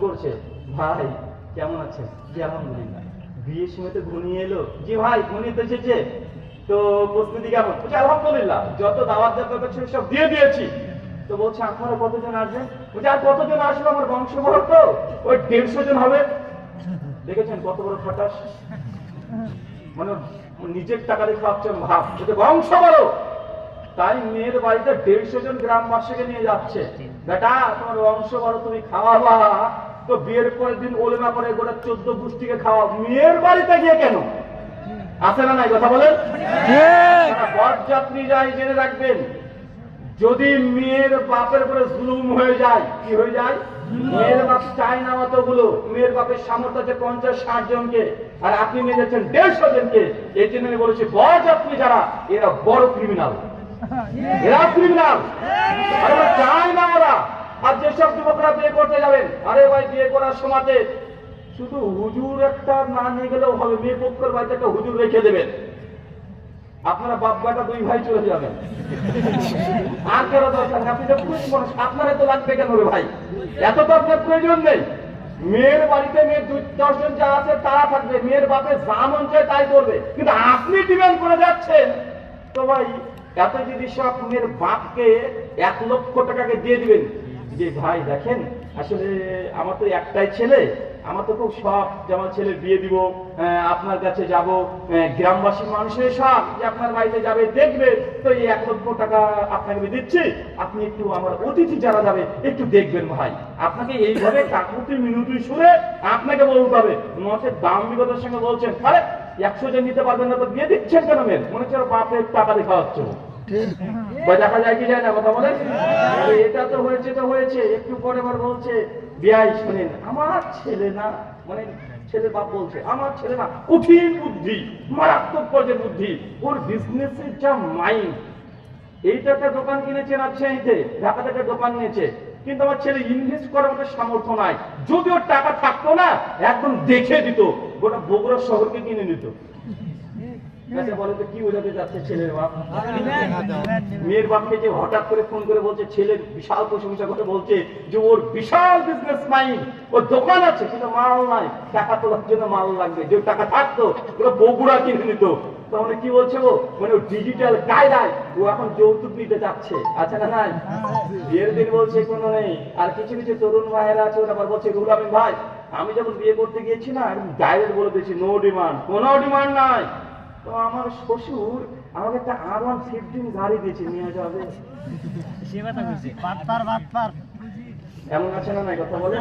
করছে, ভাই কেমন আছেন? জি আলহামদুলিল্লাহ। বিয়ের সময় তো ঘনিয়ে এলো। জি ভাই ঘনিয়ে তো এসেছে, তো প্রস্তুতি কেমন? বলছে আলহামদুলিল্লাহ, যত দাওয়াত দেওয়ার ছিল সব দিয়ে দিয়েছি। তো বলছে আপনারা কতজন আসবেন? বলছে আর কতজন আসবে, আমার বংশ বড় তো, ওই 150 জন হবে। দেখেছেন কত বড় খাটাস, মানে নিজের টাকা দিয়ে খাওয়াচ্ছেন ভাব, এটা বংশ বড়। তাই মেয়ের বাড়িতে 150 জন গ্রামবাসীকে নিয়ে যাচ্ছে, বেটা তোমার বংশ বড়, তুমি খাওয়াবা, তো বিয়ের পরের দিন ওলেমা করে গোটা 14 গোষ্ঠীকে খাওয়া, মেয়ের বাড়িতে গিয়ে কেন? আছে না নাই কথা বলেন? বরযাত্রী যাই জেনে রাখবেন, যদি মেয়ের বাপের উপরে জুলুম হয়ে যায়, কি হয়ে যায়? মেয়ের বাপ চায় না অতগুলো, মেয়ের বাপের সামর্থ্য আছে 50-60 জনকে, আর আপনি নিয়ে যাচ্ছেন 150 জনকে। এই জন্য আমি বলেছি বরযাত্রী যারা, এরা বড় ক্রিমিনাল, এরা ক্রিমিনাল, চায় না ওরা। আর যেসব যুবকরা বিয়ে করতে যাবেন, আরে ভাই বিয়ে করার সময়তে শুধু হুজুর একটা না নিয়ে গেলেও হবে, মেয়ে পক্ষের বাড়িতে একটা হুজুর রেখে দেবেন, আপনারা বাপ বেটা 2 ভাই চলে যাবেন, আর কেন দরকার নেই। আপনি তো খুশি মানুষ, আপনার এত লাগবে কেন রে ভাই? এত তো আপনার প্রয়োজন নেই। মেয়ের বাড়িতে মেয়ে 2-10 জন যা আছে তারা থাকবে, মেয়ের বাপে যা মন চায় তাই করবে, কিন্তু আপনি ডিমান্ড করে যাচ্ছেন। তো ভাই এত যদি সব মেয়ের বাপকে 1 লক্ষ টাকাকে দিয়ে দিবেন, যে ভাই দেখেন আসলে আমার তো একটাই ছেলে, আমার তো খুব শখ যে আমার ছেলের বিয়ে দিব, আপনার কাছে যাব, গ্রামবাসী মানুষের শখ যে আপনার বাড়িতে যাবে দেখবে, তো এই 1 লক্ষ টাকা আপনাকে আমি দিচ্ছি, আপনি একটু আমার অতিথি যারা যাবে একটু দেখবেন ভাই। আপনাকে এইভাবে কাকুতি মিনতি শুনে আপনাকে বলতে হবে, নচেত দাম বিগতের সঙ্গে বলছেন আরে 100 জন নিতে পারবেন না, তো বিয়ে দিচ্ছেন কেন? মেয়ের মনে হচ্ছে বাপের টাকা দেখা হচ্ছে, দেখা যায় কি যায় না কথা বলেন? এটা তো হয়েছে তো হয়েছে, একটু পরে আবার বলছে বিয়াই শোনেন আমার ছেলে না, মানে ছেলে বাপ বলছে আমার ছেলে না, কঠিন বুদ্ধি, মারাত্মক পর্যায়ের বুদ্ধি, ওর বিজনেসের যা মাইন্ড। এইটা একটা দোকান কিনেছে রাজশাহীতে, ঢাকা থেকে দোকান নিয়েছে, কিন্তু আমার ছেলে ইনভেস্ট করার মতো সামর্থ্য নাই। যদি ওর টাকা থাকতো না একদম দেখে দিত, গোটা বগুড়া শহরকে কিনে নিত। বলে তো কি বোঝাতে যাচ্ছে ছেলের বাপ? মেয়ের বাপকে যে হঠাৎ করে ফোন করে বলছে, ছেলের বিশাল প্রশংসা করে বলছে যে ওর বিশাল বিজনেস মাইন্ড, ওর দোকান আছে কিন্তু মাল নাই, টাকা তোলার জন্য মাল লাগবে, যে টাকা থাকতো ওরা বগুড়া কিনে নিত। তাহলে কি বলছে ও, মানে ডিজিটাল কায়দায় ও এখন যৌতুক নিতে যাচ্ছে, আছে না নাই? বিয়ের দিন বলছে কোনো নেই। আর কিছু কিছু তরুণ ভাইয়েরা আছে, ওরা আবার বলছে রুল আমিন ভাই আমি যখন বিয়ে করতে গিয়েছি না ডাইরেক্ট বলে দিয়েছি নো ডিমান্ড, কোনো ডিমান্ড নাই। তো আমার শ্বশুর আমাকে একটা R115 গাড়ি দিয়েছে, নিয়ে যাবে। এমন আছে না নাই কথা বলে?